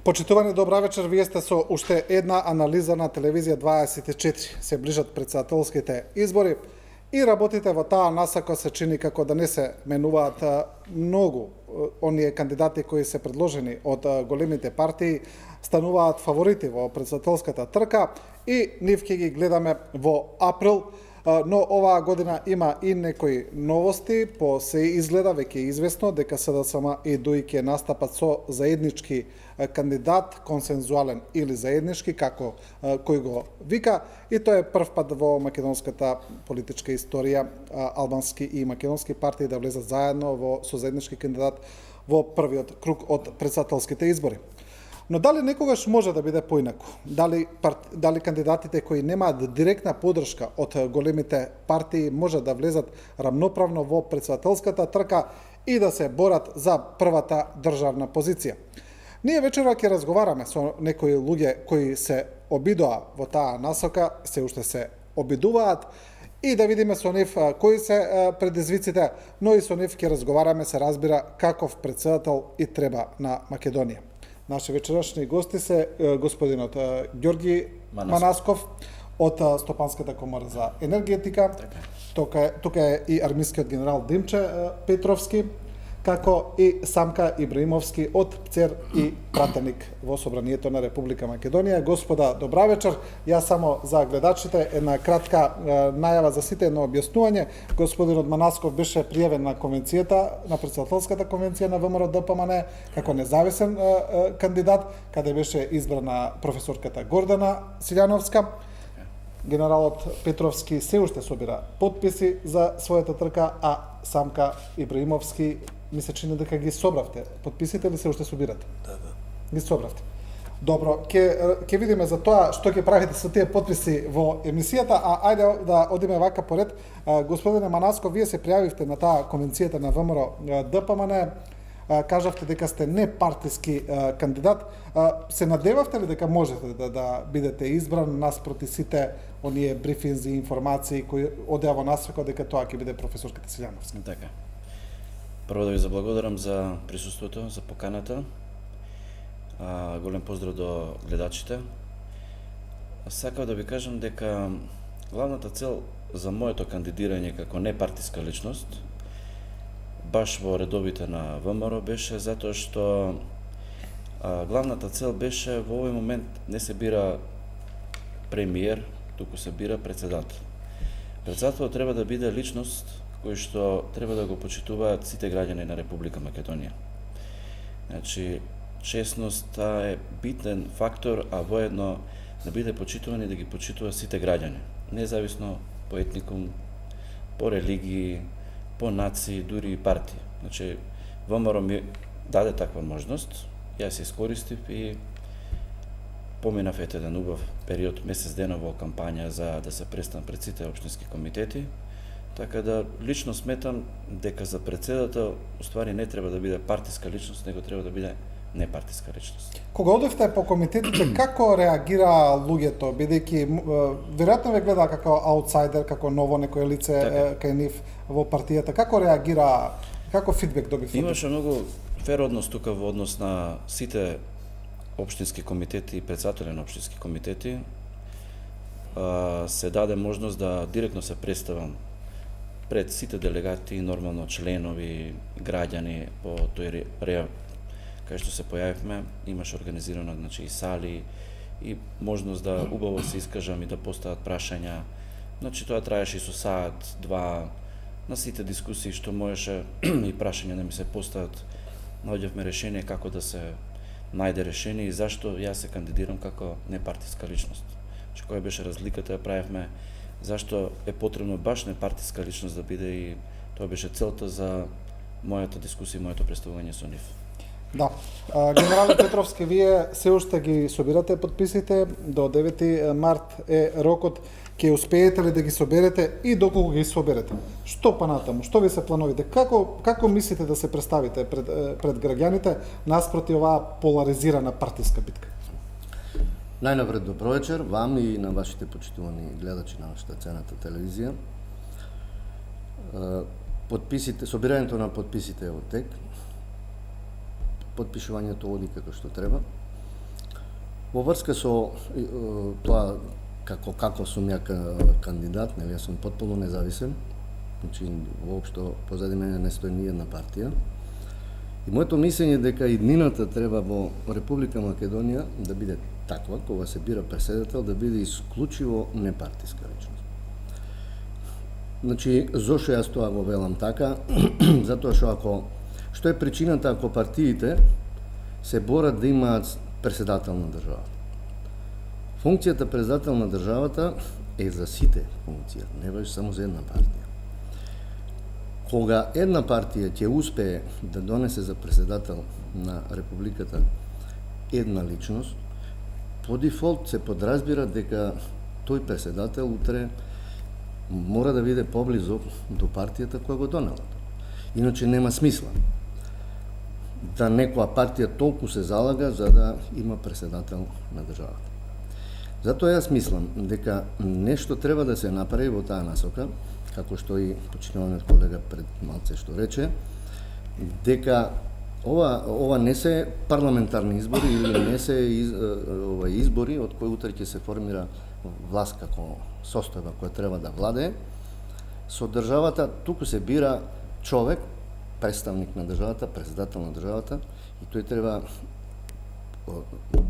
Почитувани, добра вечер, вие сте со уште една анализа на телевизија 24. Се ближат претседателските избори и работите во таа насака се чини како да не се менуваат многу оние кандидати кои се предложени од големите партии, стануваат фаворити во претседателската трка и нив ќе ги гледаме во април. Но оваа година има и некои новости, по се изгледа веќе известно дека СДСМ и ДУИ ќе настапат со заеднички кандидат, консензуален или заеднички, како кој го вика, и тоа е прв пат во македонската политичка историја албански и македонски партии да влезат заедно со заеднички кандидат во првиот круг од претседателските избори. Но дали некогаш може да биде поинаку? Дали кандидатите кои немаат директна поддршка од големите партии може да влезат рамноправно во претседателската трка и да се борат за првата државна позиција? Ние вечера ќе разговараме со некои луѓе кои се обидоа во таа насока, се уште се обидуваат, и да видиме со нив кои се предизвиците, но и со нив ќе разговараме, се разбира, каков претседател и треба на Македонија. Наши вечерашни гости се господинот Ѓорги Манасков од Стопанската комора за енергетика. Тука е и армискиот генерал Димче Петровски, како и Самка Ибраимовски од ПЦЕР и пратеник во Собранието на Република Македонија. Господа, добра вечер. Јас само за гледачите една кратка најава за сите, едно објаснување. Господинот Манасков беше пријавен на конвенцијата, на претседателската конвенција на ВМРО ДПМН како независен кандидат, каде беше избрана професорката Гордана Силјановска. Генералот Петровски се уште собира подписи за својата трка, а Самка Ибраимовски ми се чини дека ги собравте. Подписите ли се уште собирате? Да. Ги собравте. Добро, ќе видиме за тоа што ќе правите со тие подписи во емисијата, а ајде да одиме вака поред. Господине Манасков, вие се пријавивте на таа конвенцијата на ВМРО ДПМН, кажавте дека сте непартиски кандидат. Се надевавте ли дека можете да бидете избран наспроти сите оние брифинзи и информации кои одеа во насока дека тоа ќе биде професорката Силјановска? Така. Прво да ви заблагодарам за присуството, за поканата. Голем поздрав до гледачите. Сакав да ви кажам дека главната цел за моето кандидирање како непартиска личност баш во редовите на ВМРО беше затоа што главната цел беше во овој момент не се бира премиер, туку се бира председател. Председателот треба да биде личност кој што треба да го почитуваат сите граѓани на Република Македонија. Значи, честноста е битен фактор, а воедно да биде почитуван и да ги почитува сите граѓани, независно по етникум, по религии, по нации, дури и партии. Значи, ВМРО ми даде таква можност, јас се искористив и поминав еден убав период, месец дена во кампања за да се представам пред сите општински комитети, така да лично сметам дека за председател уствари не треба да биде партиска личност, него треба да биде непартиска личност. Кога одевте по комитетите, како реагира луѓето, бидејќи веројатно ве гледа како аутсайдер, како ново некое лице кај нив во партијата, како реагира, како фидбек добивте? Имаше многу фер однос тука во однос на сите општински комитети и председатели на општински комитети. Се даде можност да директно се представам пред сите делегати, нормално членови, граѓани по тој кај што се појавивме, имаше организирано и сали и можност да убаво се искажам и да постават прашања. Значи тоа траеше и со саат, два, на сите дискусии што можеше и прашања да ми се постават, наоѓавме решение како да се најде решение и зашто јас се кандидирам како непартиска личност. Значи која беше разликата, ја правевме зашто е потребно баш непартиска личност да биде и тоа беше целта за мојата дискусија и моето представување со нив. Да. Генерал Петровски, вие се уште ги собирате подписите, до 9 март е рокот, ќе успеете ли да ги соберете и доколку ги соберете? Што па натаму? Што ви се плановите? Како мислите да се представите пред граѓаните наспроти оваа поларизирана партиска битка? Најнапред добро вечер, вам и на вашите почитувани гледачи на нашата ценета телевизија. Собирањето на подписите е во тек. Подпишувањето оди како што треба. Во врска со тоа како сум ја кандидат, нели јас сум потполно независен, значи воопшто позади мене не стои ни една партија. И моето мислење е дека иднината треба во Република Македонија да биде таква, кога се бира преседател, да биде исклучиво непартиска личност. Значи, зошто јас тоа го велам така? Затоа што што е причината ако партиите се борат да имаат преседател на државата? Функцијата преседател на државата е за сите функција, не важи само за една партија. Кога една партија ќе успее да донесе за преседател на Републиката една личност, по дефолт се подразбира дека тој преседател утре мора да биде поблизо до партијата која го донела. Иначе нема смисла да некоја партија толку се залага за да има преседател на државата. Затоа јас мислам дека нешто треба да се направи во таа насока, како што и почитуваниот колега пред малце што рече, дека ова не се парламентарни избори или не се избори од кои утре ќе се формира власт како состојба која треба да владее со државата, туку се бира човек, представник на државата, председател на државата, и тој треба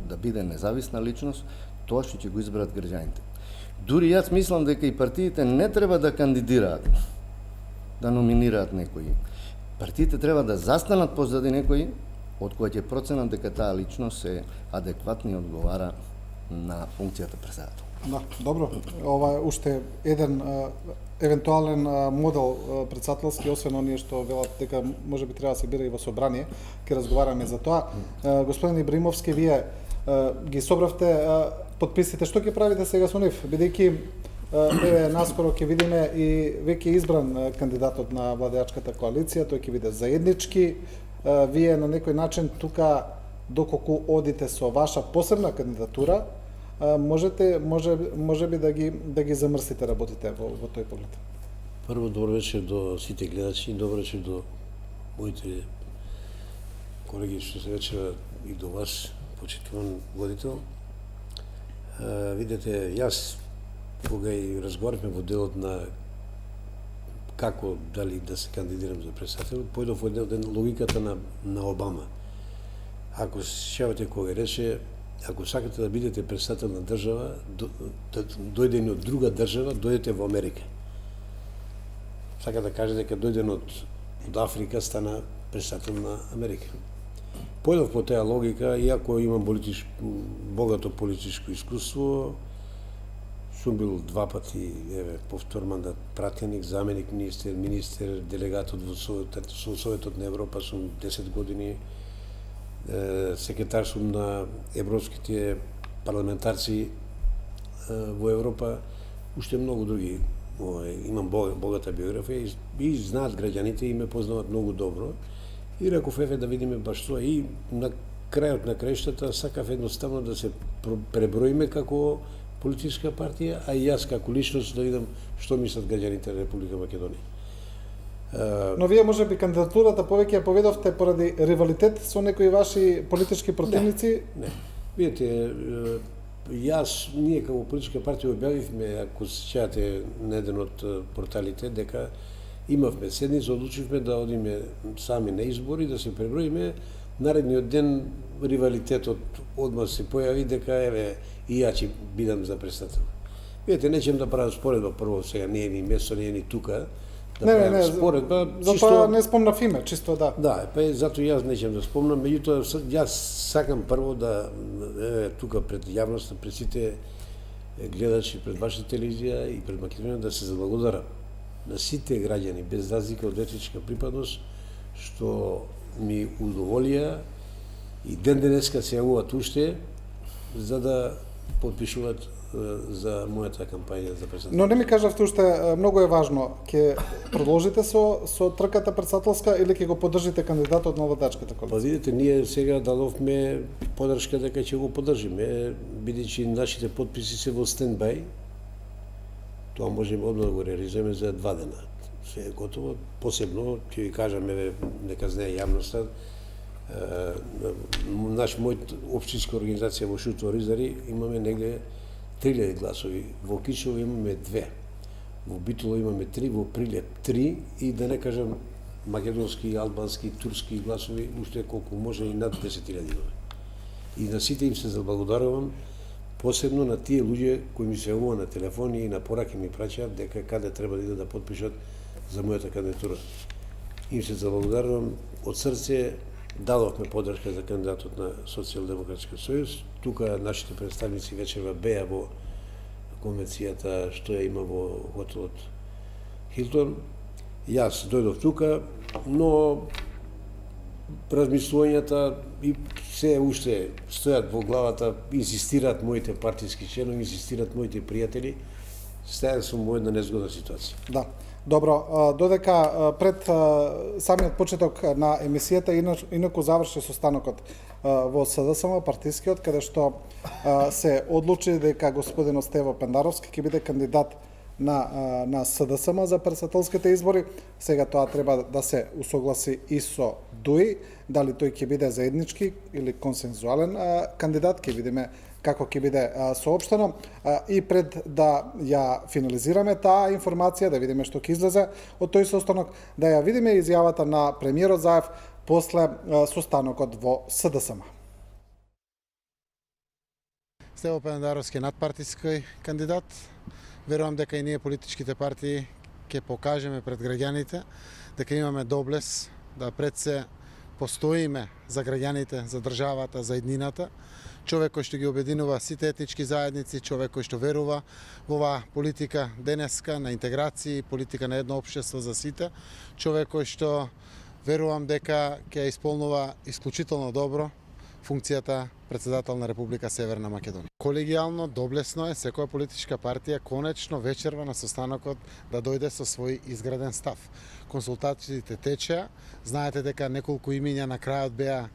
да биде независна личност, тоа што ќе го изберат граѓаните. Дури јас мислам дека и партиите не треба да кандидираат, да номинираат некои. Партиите треба да застанат позади некои од кој ќе проценат дека таа личност е адекватна и одговара на функцијата председател. Да, добро. Ова е уште еден евентуален модел председателски, освен оние што велат дека можеби треба да се бира и во собрание, ќе разговараме за тоа. Господин Ибримовски, вие ги собравте подписите, што ќе правите сега со нив, бидејќи наскоро ќе видиме и веќе избран кандидатот на владеачката коалиција, тој ќе биде заеднички. Вие на некој начин тука, доколку одите со ваша посебна кандидатура, можеби да ги замрсите работите во тој поглед. Прво, добро вечер до сите гледачи, добро вечер до моите колеги што се вечера и до вас, почитуван водител. Видете, јас кога и разговаравме во делот на како дали да се кандидирам за председател, појдов во ден логиката на Обама. Ако сеќавате кога рече, ако сакате да бидете председател на држава, дојдени од друга држава, дојдете во Америка. Сака да каже дека дојден од Африка стана председател на Америка. Појдов по таа логика, иако имам богато политичко искуство, сум бил 2 пати, повтор мандат пратеник, заменик министер, делегат од Советот на Европа, сум 10 години, секретар сум на европските парламентарци во Европа, уште многу други. Имам богата биографија и знаат граѓаните и ме познават многу добро. И реков да видиме баш тоа и на крајот на краиштата сакав едноставно да се преброиме како политичка партија, а и јас како личност да видам што мислат граѓаните на Република Македонија. Но вие можеби кандидатурата повеќе ја поведовте поради ривалитет со некои ваши политички противници? Не. Видите, ние како политичка партија објавивме, ако се сеќавате на еден од порталите, дека имавме седница, одлучивме да одиме сами на избори, да се преброиме. Наредниот ден ривалитетот одма се појави дека и ја ќе бидам за председател. Видите, нечем да правам споредба прво сега, не е ни место, не е ни тука. Не, споредба, затоа не спомнав име, чисто да. Да, затоа јас нечем да спомнам, меѓутоа јас сакам прво да тука пред јавноста, пред сите гледачи, пред вашата телевизија и пред Македонија да се заблагодарам на сите граѓани без разлика од етничка припадност што ми удоволија и ден денеска се јавуваат уште за да подпишуваат за мојата кампања за председател. Но не ми кажавте уште, многу е важно, ќе продолжите со трката председателска или ќе го поддржите кандидатот на владеачката коалиција? Па видите, ние сега дадовме поддршка дека ќе го поддржиме, бидејќи нашите подписи се во стендбај. Тоа можеме одма да го реализуеме за 2 дена. Се е готово. Посебно ќе ви кажам, нека знае јавноста, мојот општинска организација во Шуто Ризари имаме негде 3000 гласови, во Кичево имаме 2, во Битоло имаме 3, во Прилеп 3 и да не кажам македонски, албански, турски гласови, уште колку може и над 10.000 имаме. И на сите им се заблагодарувам, посебно на тие луѓе кои ми се јавува на телефони и на пораки ми праќаат дека каде треба да идат да потпишат за мојата кандидатура. Им се заблагодарувам од срце, дадовме поддршка за кандидатот на Социјалдемократскиот сојуз. Тука нашите представници вечерва беа во конвенцијата што ја има во хотелот Хилтон. Јас дојдов тука, но размислувањата и се уште стојат во главата, инсистираат моите партиски членови, инсистираат моите пријатели, стајан сум во една незгодна ситуација. Да. Добро, додека пред самиот почеток на емисијата инаку заврши состанокот во СДСМ партискиот, каде што се одлучи дека господин Стево Пендаровски ќе биде кандидат на СДСМ за председателските избори. Сега тоа треба да се усогласи и со ДУИ, дали тој ќе биде заеднички или консензуален кандидат, ќе видиме како ќе биде соопштено. И пред да ја финализираме таа информација, да видиме што ќе излезе од тој состанок, да ја видиме изјавата на премиерот Заев после состанокот во СДСМ. Стево Пендаровски е надпартиски кандидат. Верувам дека и ние политичките партии ќе покажеме пред граѓаните дека имаме доблес да пред се постоиме за граѓаните, за државата, за еднината. Човек кој што ги обединува сите етнички заедници, човек кој што верува во оваа политика денеска на интеграција, политика на едно општество за сите, човек кој што верувам дека ќе исполнува исклучително добро функцијата председател на Република Северна Македонија. Колегијално, доблесно е секоја политичка партија конечно вечерва на состанокот да дојде со свој изграден став. Консултациите течеа, знаете дека неколку имиња на крајот беа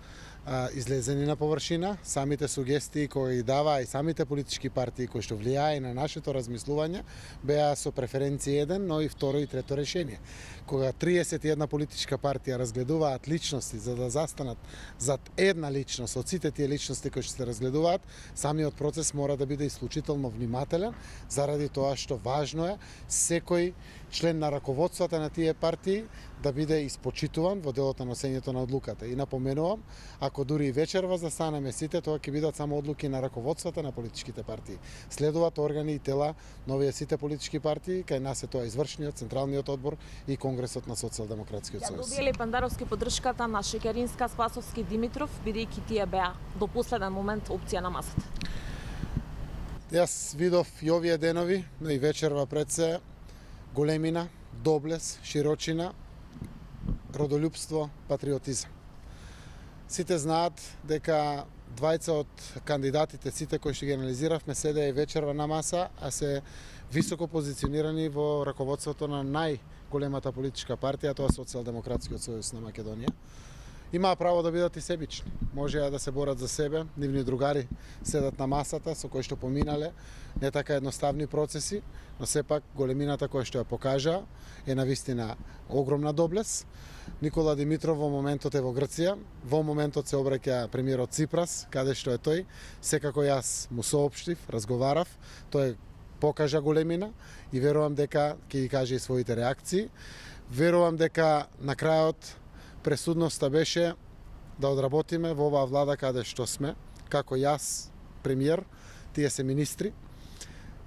излезени на површина, самите сугестии кои дава и самите политички партии кои што влијае на нашето размислување беа со преференција 1, но и второ и трето решение. Кога 31 политичка партија разгледуваат личности за да застанат зад една личност од сите тие личности кои што се разгледуваат, самиот процес мора да биде исклучително внимателен, заради тоа што важно е секој член на раководството на тие партии да биде испочитуван во делот на носењето на одлуката. И напоменувам, ако дури и вечерва застанеме сите, тоа ќе бидат само одлуки на раководството на политичките партии. Следуваат органи и тела на овие сите политички партии, кај нас е тоа извршниот, централниот одбор и Конгресот на Социјалдемократскиот Ја сојуз. добија ли Пендаровски поддршката на Шекеринска, Спасовски, Димитров, бидејќи тие беа до последен момент опција на масата? Јас видов и овие денови, но и вечерва пред се, големина, доблес, широчина, родолюбство, патриотизам. Сите знаат дека двајца од кандидатите, сите кои што ги анализиравме, седеа и вечерва на маса, а се високо позиционирани во раководството на најголемата политичка партија, тоа е Социјалдемократскиот сојуз на Македонија. Имаа право да бидат и себични. Можеа да се борат за себе, нивни другари седат на масата со кои што поминале не така едноставни процеси, но сепак големината која што ја покажа е навистина огромна доблес. Никола Димитров во моментот е во Грција, во моментот се обраќа премиерот Ципрас, каде што е тој. Секако јас му соопштив, разговарав, тој покажа големина и верувам дека ќе ги каже и своите реакции. Верувам дека на крајот пресудноста беше да одработиме во оваа влада каде што сме, како јас, премиер, тие се министри,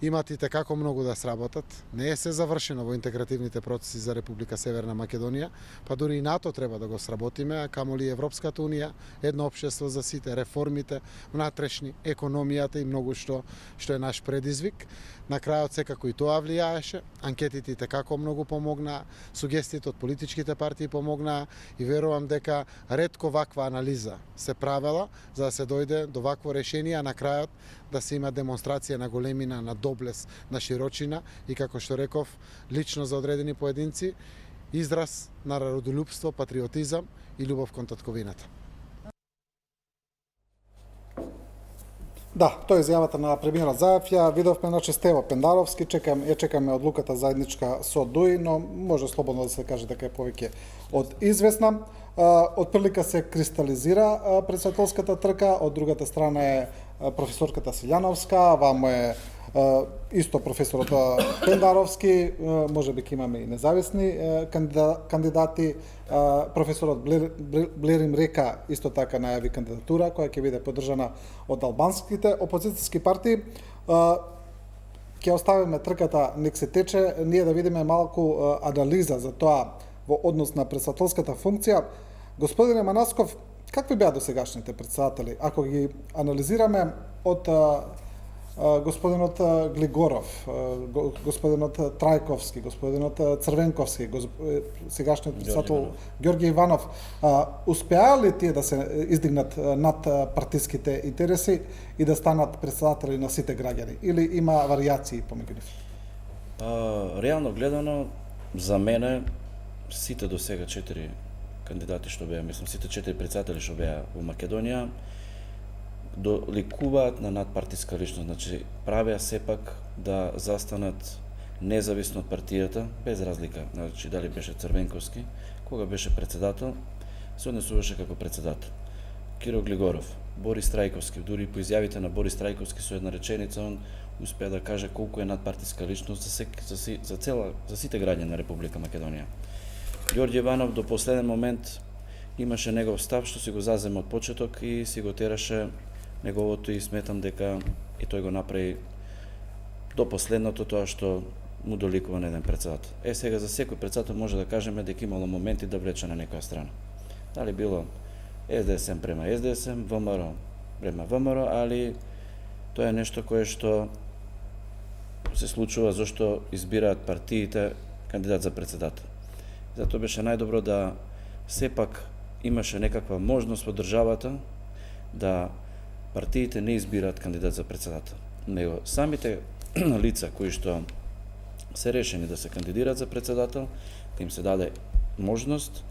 имат и како многу да сработат. Не е се завршено во интегративните процеси за Република Северна Македонија, па дури и НАТО треба да го сработиме, а камоли Европската унија, едно општество за сите, реформите, внатрешни, економијата и многу што е наш предизвик. На крајот секако и тоа влијаеше, анкетите и како многу помогнаа, сугестиите од политичките партии помогнаа и верувам дека ретко ваква анализа се правела за да се дојде до вакво решение, а на крајот да се има демонстрација на големина, на доблес, на широчина и како што реков, лично за одредени поединци, израз на родолюбство, патриотизам и љубов кон татковината. Да, тоа е изјавата на премиерот Заев. Ја видовме на Стево Пендаровски, чекаме одлуката заедничка со ДУИ, но може слободно да се каже дека е повеќе од известна. Од прилика се кристализира председателската трка, од другата страна е професорката Силјановска, вамо е исто професорот Пендаровски, може би ќе имаме и независни кандидати. Професорот Блерим Река исто така најави кандидатура која ќе биде поддржана од албанските опозицијски партии. Ќе оставиме трката нек се тече, ние да видиме малку анализа за тоа во однос на председателската функција. Господине Манасков, какви беа досегашните председатели? Ако ги анализираме од господинот Глигоров, господинот Трајковски, господинот Црвенковски, сегашниот председател Ѓорѓе Иванов, успеа ли тие да се издигнат над партиските интереси и да станат председатели на сите граѓани? Или има варијации помеѓу нив? Реално гледано, за мене, сите до сега 4 кандидати што беа, мислам, сите 4 председатели што беа во Македонија, доликуваат на надпартиска личност, значи правеа сепак да застанат независно од партијата, без разлика, значи дали беше Црвенковски, кога беше председател, се однесуваше како председател. Киро Глигоров, Борис Трајковски, дури по изјавите на Борис Трајковски со една реченица, он успеа да каже колку е надпартиска личност за сите граѓани на Република Македонија. Ѓорѓе Иванов до последен момент имаше негов став што си го зазема од почеток и си го тераше неговото и сметам дека и тој го направи до последното тоа што му доликува на еден председател. Сега за секој председател може да кажеме дека имало моменти да влече на некоја страна. Дали било СДСМ према СДСМ, ВМРО према ВМРО, али тоа е нешто кое што се случува зашто избираат партиите кандидат за председател. Затоа беше најдобро да сепак имаше некаква можност во државата да партиите не избираат кандидат за председател. Него самите лица кои што се решени да се кандидираат за председател, да им се даде можност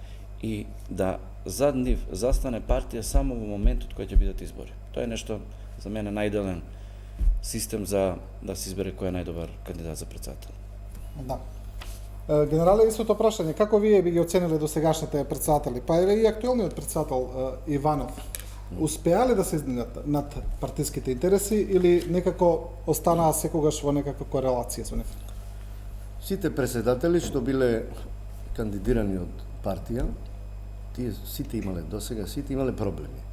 и да зад нив застане партија само во моментот кој ќе бидат избори. Тоа е нешто за мене најиделен систем за да се избере кој е најдобар кандидат за председател. Да. Генерале, истото прашање, како вие би ги оцениле досегашните председатели? Па еве и актуелниот председател Иванов, успеа ли да се издигнат над партиските интереси или некако останаа секогаш во некаква корелација со нив? Сите председатели што биле кандидирани од партија, тие сите имале досега, сите имале проблеми.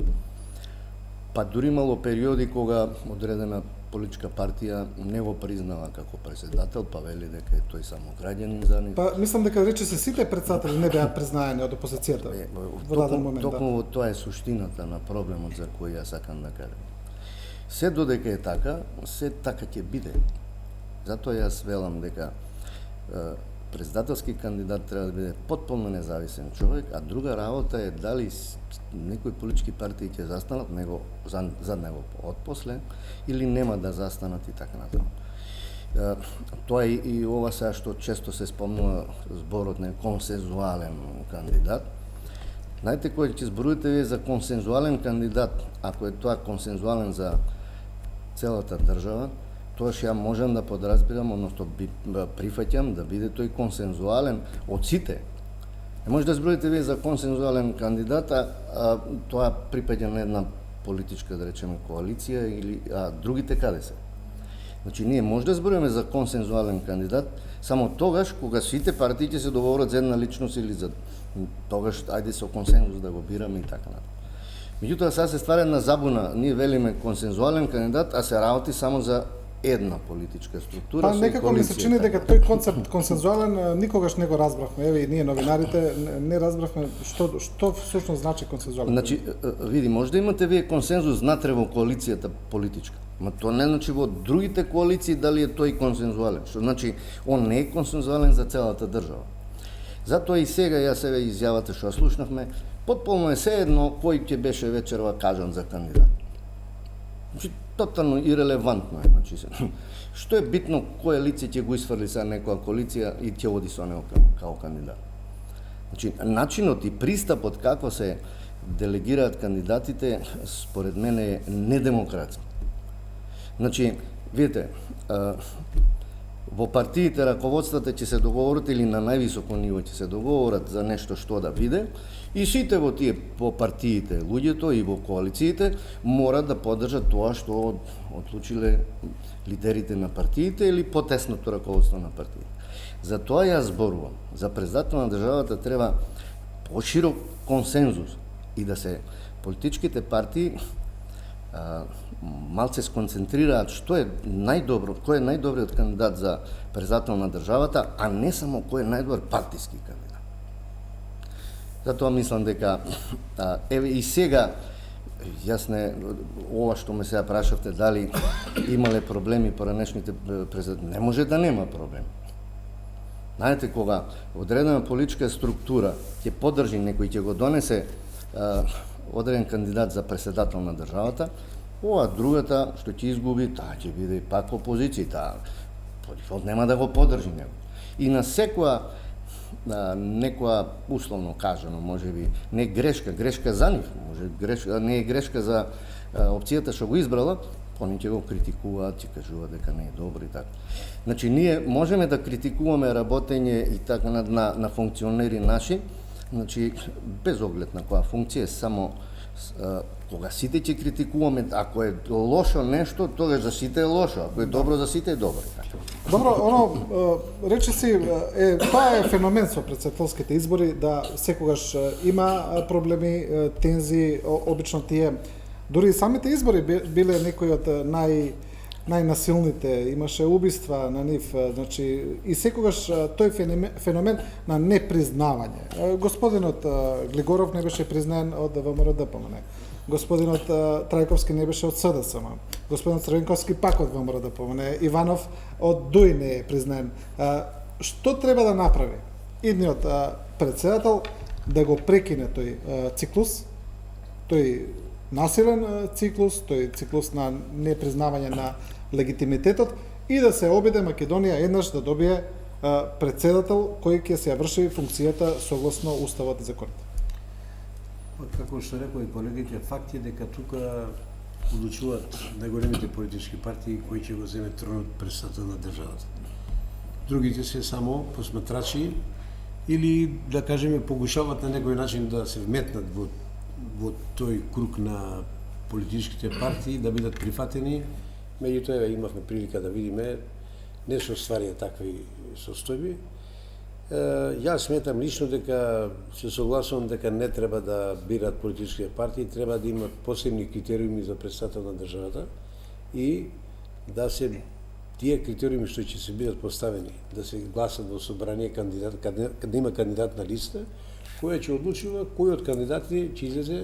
Па дури имало периоди кога одредена политичка партија не го признава како председател, па вели дека е тој само граѓанин за нив. Па мислам дека рече се сите председатели не беа признаени од опозицијата во даден момент. Токму тоа е суштината на проблемот за кој ја сакам да кажам. Се додека е така, се така ќе биде. Затоа јас велам дека председателски кандидат треба да биде потполно независен човек, а друга работа е дали некои политички партии ќе застанат него зад него отпосле или нема да застанат и така натаму. Тоа и ова сега што често се спомнува зборот на консензуален кандидат. Знаете кој ќе зборувате вие за консензуален кандидат, ако е тоа консензуален за целата држава, тоаш ја можам да подразбирам, односно прифаќам да биде тој консензуален од сите. Не може да зборите вие за консензуален кандидат, а тоа припаѓа на една политичка, да речеме, коалиција или другите каде се. Значи, ние може да збориме за консензуален кандидат само тогаш кога сите партии ќе се договорат за една личност или за тогаш ајде со консензус да го бираме и така натаму. Меѓутоа сега се ствара една забуна. Ние велиме консензуален кандидат, а се работи само за една политичка структура. Па некако ми се чини дека тој концепт консензуален никогаш не го разбравме. Еве и ние новинарите не разбравме што всушност значи консензуален. Значи, види, може да имате вие консензус внатре во коалицијата политичка, ма тоа не значи во другите коалиции дали е тој консензуален. Што значи он не е консензуален за целата држава. Затоа и сега јас еве изјавата што слушнавме, потполно е sejedno кој ќе беше вечерва кажан за кандидат. Значи, тотално ирелевантно е. Значи, што е битно кое лице ќе го исфрли са некоја коалиција и ќе оди со него како кандидат. Значи, начинот и пристапот како се делегираат кандидатите, според мене е недемократски. Значи, видите, во партиите раководствата ќе се договорат или на највисоко ниво ќе се договорат за нешто што да биде и сите во партиите, луѓето и во коалициите морат да поддржат тоа што одлучиле лидерите на партиите или потесното раководство на партиите. За тоа јас зборувам. За председател на државата треба поширок консензус и да се политичките партии малце сконцентрираат што е најдобро, кој е најдобриот кандидат за председател на државата, а не само кој е најдобар партиски кандидат. Затоа мислам дека еве и сега јас ова што ме сега прашавте дали имале проблеми поранешните президенти, не може да нема проблеми. Знаете, кога одредена политичка структура ќе поддржи некој, ќе го донесе одреден кандидат за председател на државата, ова другата што ќе изгуби, таа ќе биде пак опозиција, таа по дефолт нема да го поддржи него. И на секоја некоја условно кажано, можеби не грешка за нив, не е грешка за опцијата што го избрала, они ќе го критикуваат, ќе кажуваат дека не е добро и така. Значи, ние можеме да критикуваме работење и така на функционери наши, значи, без оглед на која функција, само кога сите ќе критикуваме, ако е лошо нешто, тогаш за сите е лошо, ако е добро за сите е добро. Добро, речиси, тоа е феномен со председателските избори, да секогаш има проблеми, тензии, обично тие, дури и самите избори биле некои од најнасилните, имаше убиства на нив, значи, и секогаш тој феномен на непризнавање. Господинот Глигоров не беше признаен од ВМРО-ДПМН. Господинот Трајковски не беше од СДСМ. Господинот Црвенковски пак од ВМРО-ДПМН. Иванов од ДУИ не е признаен. Што треба да направи идниот председател да го прекине тој циклус, тој насилен циклус, тој циклус на непризнавање на легитимитетот и да се обиде Македонија еднаш да добие председател кој ќе се врши функцијата согласно уставот и законите. Како што рекоа и колегите, факт е дека тука одлучуваат најголемите политички партии кои ќе го земе тронот председател на државата. Другите се само посматрачи или, да кажеме, погушават на некој начин да се вметнат во тој круг на политичките партии, да бидат прифатени. Меѓутоа, имавме прилика да видиме, не се остварија такви состојби. Јас сметам лично дека се согласувам дека не треба да бират политичките партии, треба да имат посебни критериуми за председател на државата и да се тие критериуми што ќе се бидат поставени, да се гласат во собрание кандидат, каде има кандидатна листа, која ќе одлучува кој од кандидатите ќе излезе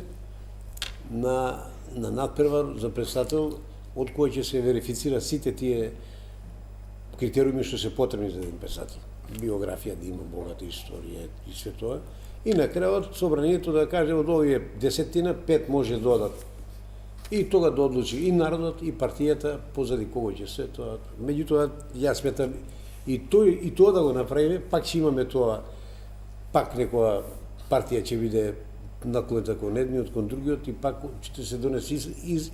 на надпревар за председател, од кој ќе се верифицира сите тие критериуми што се потребни за еден председател. Биографија да има богата историја и све тоа. И на крајот собранието да каже од овие 10, 5 може да додат. И тога да одлучи и народот и партијата позади кого ќе се тоа. Меѓутоа, јас сметам и тоа да го направиме, пак ќе имаме тоа, пак некоја партија ќе биде наклонета кон едниот, кон другиот и пак ќе се донесе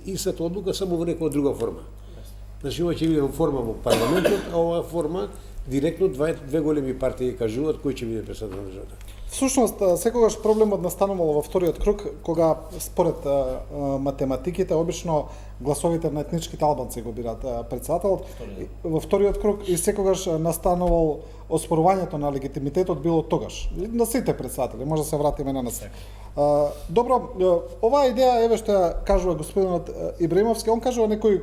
истата одлука само во некоја друга форма. Значи, ова ќе биде во форма во парламентот, а оваа форма директно две големи партии кажуваат кој ќе биде председател на државата. Всушност, секогаш проблемот настанувал во вториот круг, кога според математиките обично гласовите на етничките албанци го бират председателот. Во вториот круг и секогаш настанувал оспорувањето на легитимитетот било тогаш. На сите председатели, може да се вратиме на нас. Добро, оваа идеја, еве што ја кажува господинот Ибраимовски, он кажува некој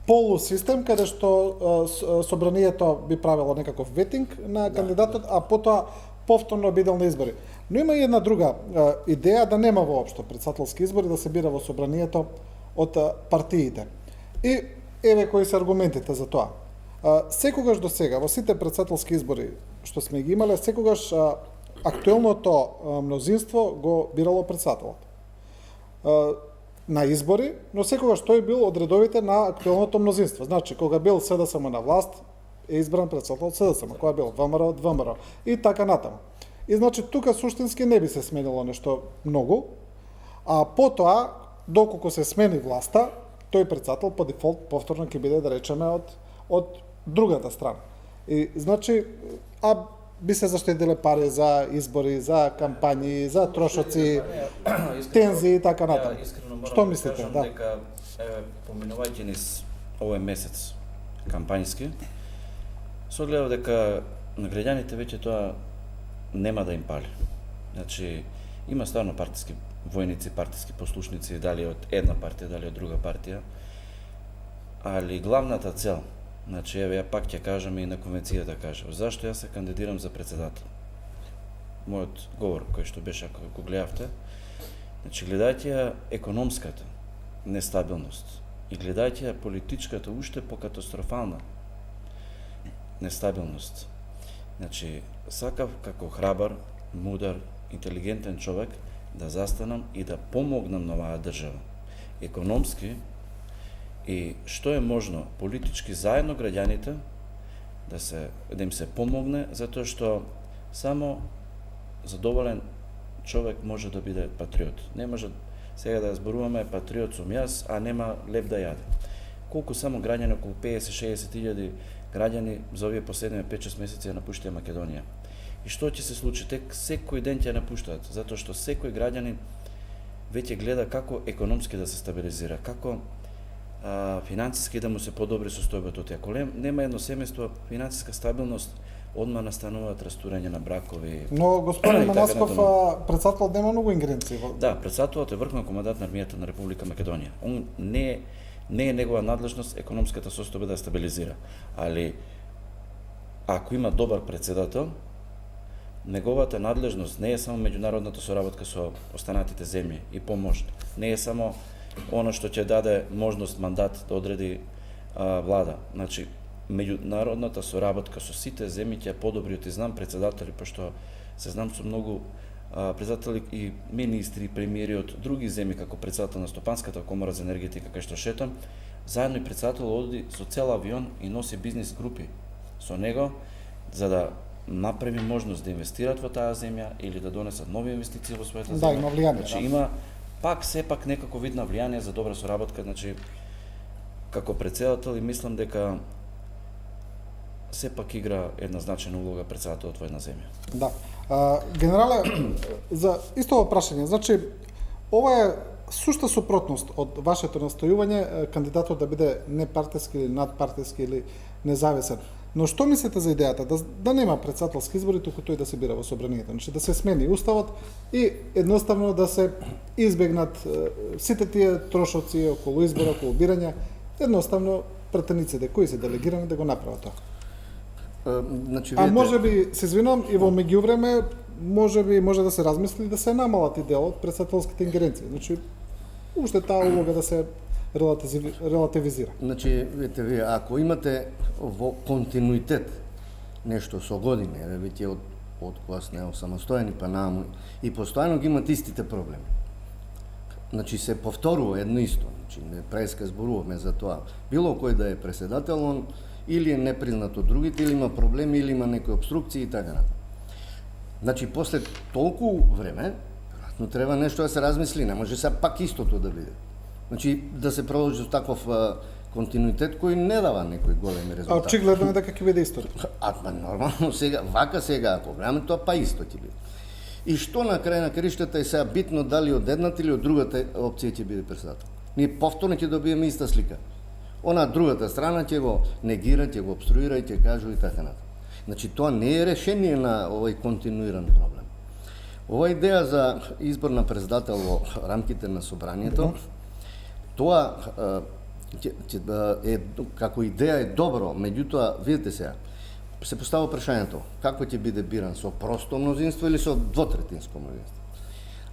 полусистем каде што собранието би правило некаков ветинг на кандидатот, а потоа повторно биделни избори. Но има и една друга идеја да нема воопшто председателски избори, да се бира во собранието од партиите. И еве кои се аргументите за тоа. Секогаш до сега во сите председателски избори што сме ги имале, секогаш актуелното мнозинство го бирало председателот на избори, но секогаш тој бил од редовите на актуелното мнозинство. Значи, кога бил СДСМ на власт, е избран председател од СДСМ, кога бил ВМРО од ВМРО и така натаму. И значи тука суштински не би се сменило нешто многу, а потоа, доколку се смени власта, тој председател по дефолт повторно ќе биде, да речеме, од другата страна. И значи, би се заштедиле пари за избори, за кампањи, за трошоци, тензии и така натаму. Што мислите? Да. Дека, поминувајќи низ овој месец кампањски, се огледа дека на граѓаните веќе тоа нема да им пали. Значи, има стварно партиски војници, партиски послушници, дали од една партија, дали од друга партија, али главната цел, значи, еве, ја пак ќе кажам и на конвенцијата кажав, зашто јас се кандидирам за председател? Мојот говор, кој што беше, ако го гледавте, значи, гледајте ја економската нестабилност и гледајте ја политичката уште покатастрофална нестабилност. Значи, сакав како храбар, мудар, интелигентен човек да застанам и да помогнам на оваа држава. Економски и што е можно политички заедно граѓаните да им се помогне, затоа што само задоволен човек може да биде патриот. Не може сега да зборуваме патриот сум јас, а нема леп да јаде. Колку само граѓани, околу 50-60 илјади граѓани за овие последни 5-6 месеци ја напуштија Македонија. И што ќе се случи? Тек секој ден ќе напуштаат, затоа што секој граѓанин веќе гледа како економски да се стабилизира, како финансиски да му се подобри состојбата од ако нема едно семејство, финансиска стабилност, одма настануваат растурање на бракови. Но господин Манасков, председател нема многу ингеренции. Да, председателот е врховен командант на армијата на Република Македонија. Он не е негова надлежност економската состојба да стабилизира. Али ако има добар председател, неговата надлежност не е само меѓународната соработка со останатите земји и помош. Не е само оно што ќе даде можност, мандат да одреди влада. Значи, меѓународната соработка со сите земји ќе подобри. Ти знам председатели, пошто се знам со многу председатели и министри, премиери од други земји, како председател на Стопанската комора за енергетика, кај што шетам, заедно и председател оди со цел авион и носи бизнис групи со него, за да направи можност да инвестират во таа земја или да донесат нови инвестиции во својата земја. Да, има влијание. Значи, има сепак некако вид на влијание за добра соработка, значи, како председател и мислам дека сепак игра една значајна улога председателот во една земја. Да. Генерале, за исто прашање, значи, ова е сушта супротност од вашето настојување кандидатот да биде непартиски или надпартиски или независен. Но што мислите за идејата да нема председателски избори, туку тој да се бира во собранието, значи да се смени уставот и едноставно да се избегнат сите тие трошоци околу избора, околу бирање, едноставно пратениците кои се делегирани да го направат тоа. Значи, А може би, се извинувам, и во меѓувреме може да се размисли да се намалат и дел од председателските ингеренции. Значи, уште таа улога да се релативизира. Значи, вие, ако имате во континуитет нешто со години, веќе од кога сме самостојани па нааму, и постојано ги имат истите проблеми. Значи, се повторува едно исто. Значи, не преска зборуваме за тоа. Било кој да е председател, он или е непризнат од другите, или има проблеми, или има некои обструкции и така натаму. Значи, после толку време, веројатно треба нешто да се размисли, не може се пак истото да биде. Значи, да се продолжи со таков континуитет кој не дава некои големи резултати. Очигледно е дека ќе биде истото. Нормално сега, ако гледаме тоа, па исто ќе биде. И што на крај на краиштата е сега битно дали од едната или од другата опција ќе биде председател. Ние повторно ќе добиеме иста слика. Она другата страна ќе го негира, ќе го обструира и ќе кажува и така натаму. Значи, тоа не е решение на овој континуиран проблем. Ова идеја за избор на председател во рамките на собранието, тоа како идеја е добро, меѓутоа, видите сега, се поставува прашањето, како ќе биде биран, со просто мнозинство или со двотретинско мнозинство?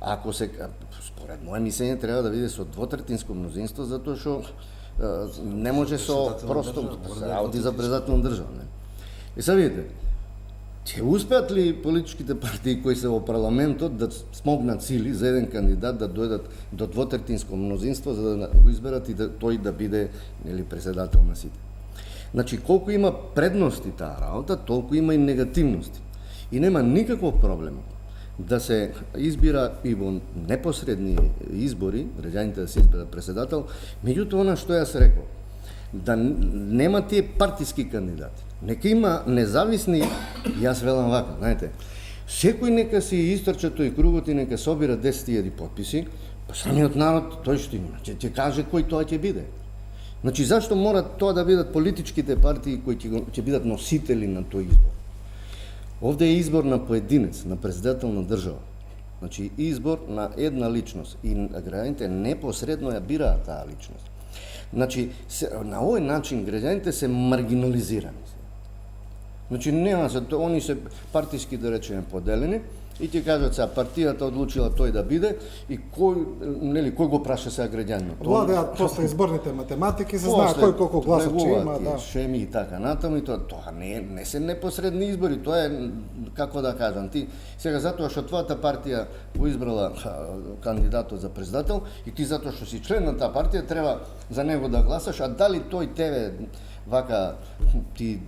Ако според моје мислење, треба да биде со двотретинско мнозинство, затоа што не може со просто работи за председател на држава. И сега видите, ќе успеат ли политичките партии кои се во парламентот да смогнат сили за еден кандидат да дојдат до двотретинско мнозинство за да го изберат и тој да биде председател на сите? Значи, колку има предности таа работа, толку има и негативности. И нема никаков проблем да се избира и во непосредни избори, граѓаните да се изберат председател, меѓутоа она што јас рекол, да нема тие партиски кандидати. Нека има независни, јас велам вака, знаете, секој нека си истрча тој кругот и нека собира 10.000 подписи, па самиот народ тој што има, ќе каже кој тоа ќе биде. Значи, зашто мора тоа да бидат политичките партии кои ќе бидат носители на тој избор? Овде е избор на поединец, на председател на држава. Значи, избор на една личност и граѓаните непосредно ја бираат таа личност. Значи, на овој начин граѓаните се маргинализирани. Значи, нема се, они се партиски, да речеме, поделени, и ти кажат сега, партијата одлучила тој да биде, и кој го праша сега граѓанина? Владеат после изборните математики, се знае кој колку гласов ќе има, да. Шеми и така натаму, и тоа не се непосредни избори, тоа е, како да кажам, ти сега затоа што твојата партија го избрала кандидатот за председател, и ти затоа што си член на таа партија треба за него да гласаш, а дали тој тебе вака ти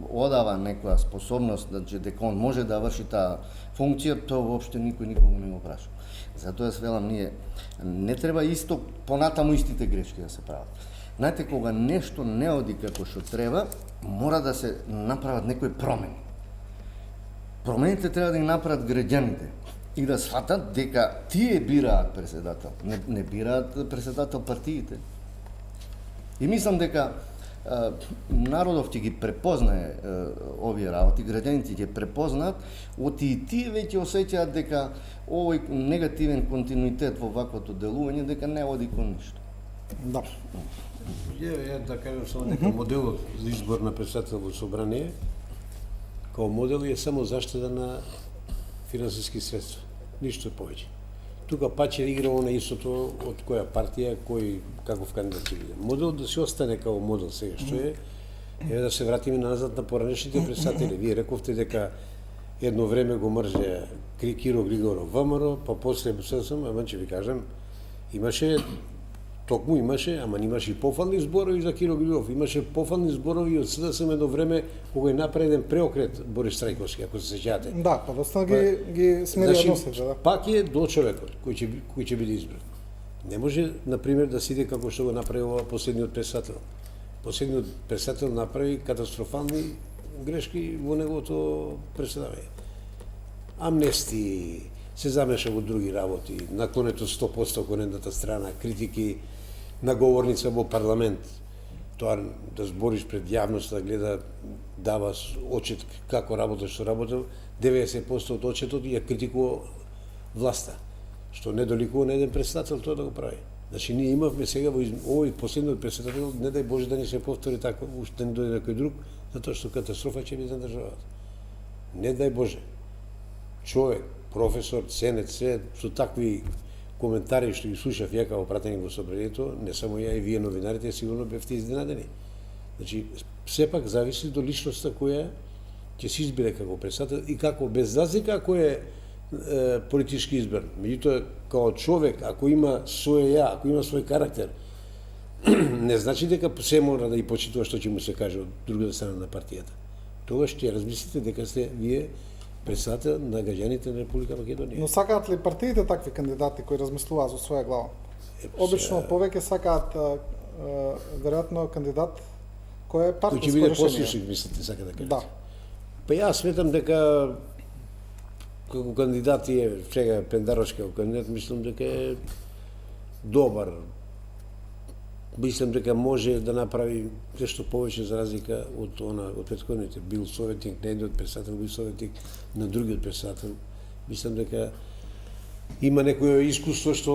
одава некоја способност, значи дека он може да врши таа функција, тоа воопште никој никого не го праша. Затоа јас велам, ние не треба исто понатаму истите грешки да се прават. Знаете, кога нешто не оди како што треба, мора да се направат некои промени. Промените треба да ги направат граѓаните и да сватат дека тие бираат председател, не бираат председател партиите. И мислам дека народов ќе ги препознае овие работи, граѓаните ќе препознаат, оти и тие веќе осеќаат дека овој негативен континуитет во ваквото делување дека не оди кон ништо. Да. Ја да кажам само дека моделот за избор на председател во собрание као модел е само заштеда на финансиски средства, ништо повеќе. Тука паче играло на истото од која партија, кој каков кандидат ќе биде. Моделот да се остане као модел сега што е да се вратиме назад на поранешните председатели. Вие рековте дека едно време го мрже Киро Григоров ВМРО, па после ССМ, ама ќе ви кажам, имаше, ама имаше и пофални зборови за Киро Григоров, имаше пофални зборови од СДСМ едно време кога е направи еден преокрет Борис Трајковски, ако се сеќавате. Да, па доста ги смери односите, да. Пак е до човекот кој ќе биде избран. Не може, например, да сиде како што го направи ова последниот председател. Последниот председател направи катастрофални грешки во неговото председавање. Амнести, се замеша во други работи, наклонето 100% кон едната страна, критики, наговорница во парламент, тоа да збориш пред јавност, да гледа, дава очет како работа, што работел, 90% од очетот ја критикува власта, што не доликува на еден председател тоа да го прави. Значи, ние имавме сега во овој последниот председател, не дај Боже да не се повтори така, уште да не дојде некој друг, затоа што катастрофа ќе биде на државата. Не дај Боже. Човек, професор, ценет се, со такви коментари што ги слушав ја како пратеник во собранието, не само ја и вие новинарите, сигурно бевте изненадени. Значи, сепак зависи до личноста која ќе се избере како председател и како без разлика кој е политички избран. Меѓутоа, као човек, ако има свој ја, ако има свој карактер, не значи дека се мора да и почитува што ќе му се каже од другата страна на партијата. Тогаш ќе размислите дека сте вие председател на граѓаните на Република Македонија. Но сакаат ли партиите такви кандидати кои размислуваат за своја глава? Обично повеќе сакаат веројатно кандидат кој е партиско решение. Кој ќе биде послушник, мислите, сака да кажете? Да. Па јас сметам дека како кандидат е сега Пендаровски како кандидат, мислам дека е добар. Мислам дека може да направи нешто повеќе за разлика од претходните. Бил советник на едниот председател, бил советник на другиот председател. Мислам дека има некој искуство што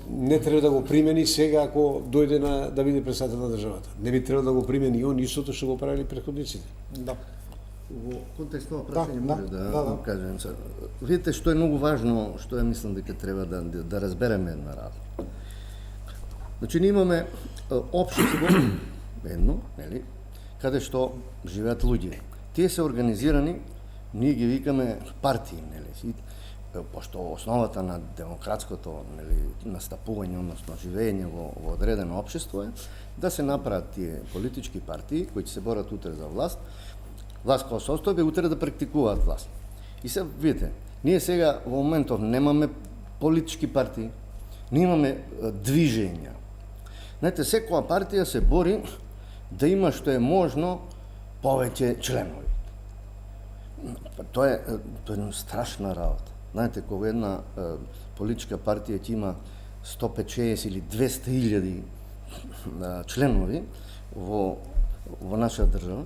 не треба да го примени сега ако дојде да биде председател на државата. Не би требало да го примени он истото што го правили претходниците. Да. Во контекст ова прашање може да кажем. Видите што е многу важно, што ја мислам дека треба да разбереме една работа. Значи, ние имаме општество, едно, нели, каде што живеат луѓе. Тие се организирани, ние ги викаме партии, нели, пошто основата на демократското, нели, настапување, односно живење во одредено општество е да се направат тие политички партии кои ќе се борат утре за власт, власт која состојба утре да практикуваат власт. И се видите, Ние сега во моментов немаме политички партии, ние имаме движења. Знаете, секоја партија се бори да има што е можно повеќе членови. Тоа е една страшна работа. Знаете, кога една политичка партија ќе има 150 или 200.000 членови во наша држава,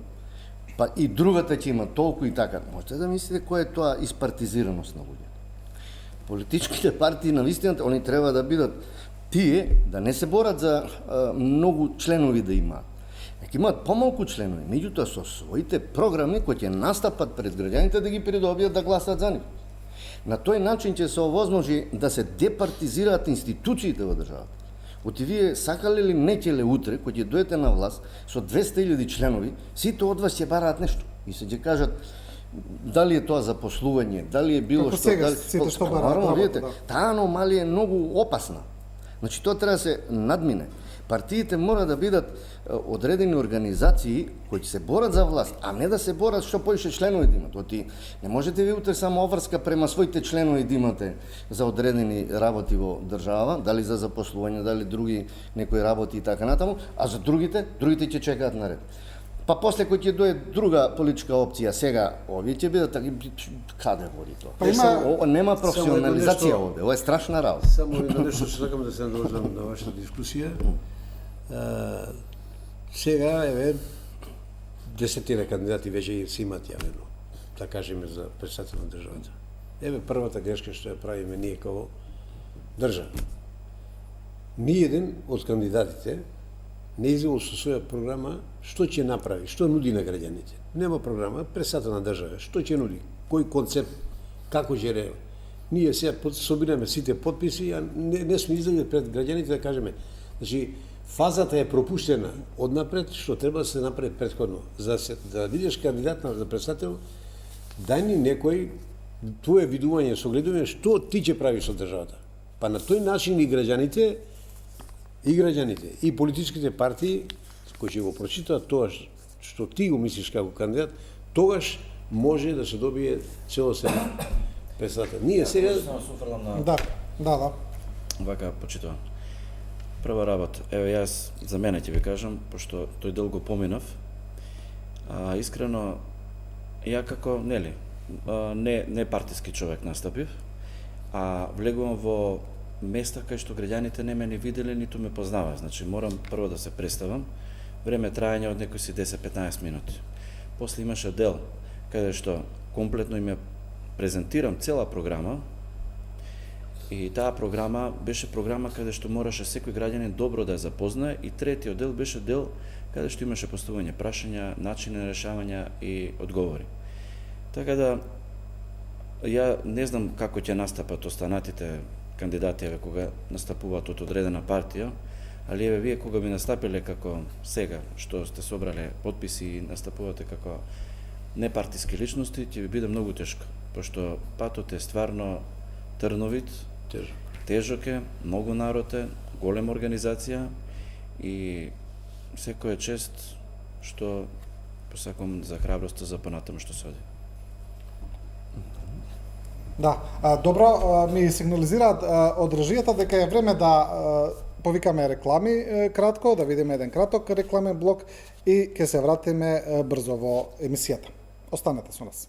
па и другата ќе има толку и така. Можете да мислите која е тоа испартизираност на луѓе. Политичките партии на вистината, они треба да бидат тие да не се борат за многу членови да имаат. Нека имаат помалку членови, меѓутоа со своите програми кои ќе настапат пред граѓаните да ги придобијат да гласат за нив. На тој начин ќе се овозможи да се департизираат институциите во државата. Оти вие сакале ли не ќе ле утре, кој ќе дојдете на власт со 200.000 членови, сите од вас ќе бараат нешто. И се ќе кажат дали е тоа заposlување, дали е било Како што, сега, дали сите што бараат Народно, работа, видите, да. таа аномалија е многу опасна. Значи тоа треба да се надмине. Партиите мора да бидат одредени организации кои ќе се борат за власт, а не да се борат што поише членови да имат. Оти не можете ви утре само обврска према своите членови да имате за одредени работи во држава, дали за запослување, дали други некои работи и така натаму, а за другите ќе чекаат наред. Па после кој ќе дое друга политичка опција, сега овие ќе бидат каде води тоа? Па има- Нема професионализација нешто- овде, ова е страшна работа. Само едно нешто што сакам да се наdovežам на вашата дискусија. Сега, еве, 10 кандидати веќе се имат јавено, да кажеме, за председател на државата. Еве првата грешка што ја правиме ние како држава. Ниеден од кандидатите не изјавил со своја програма што ќе направи, што нуди на граѓаните. Нема програма, председател на држава, што ќе нуди, кој концепт, како ќе реагира. Ние сега собираме сите подписи, а не сме излезли пред граѓаните да кажеме. Значи, фазата е пропуштена однапред, што треба да се направи претходно. Да бидеш кандидат за председател, дај ни некој твое видување, согледување, што ти ќе правиш со државата. Па на тој начин и граѓаните, и политичките партии, кои ќе го прочитаат тоа што ти го мислиш како кандидат, тогаш може да се добие целосен председател. Ние сега... Само се уфрлам на Да. вака почитува. Прва работа, еве јас за мене ќе ви кажам, пошто тој дел го поминав. Искрено, ја како, не партиски човек настапив, а влегувам во места кај што граѓаните не ме ни виделе, ниту ме познава. Значи, морам прво да се представам. Време трајање од некои си 10-15 минути. После имаше дел, каде што комплетно им ја презентирам цела програма, и таа програма беше програма каде што мораше секој граѓанин добро да ја запознае, и третиот дел беше дел каде што имаше поставување прашања, начини на решавање и одговори. Така да, ја не знам како ќе настапат останатите кандидати, еве, кога настапуваат од одредена партија, али еве вие кога би настапиле како сега, што сте собрале подписи и настапувате како непартиски личности, ќе ви биде многу тешко, пошто патот е стварно трновит, тежок е, многу народ е, голема организација и секој е чест што посакам за храброста за понатаму што се оди. Да, добро, ми сигнализираат од режијата дека е време да повикаме реклами кратко, да видиме еден краток рекламен блок и ќе се вратиме брзо во емисијата. Останете со нас.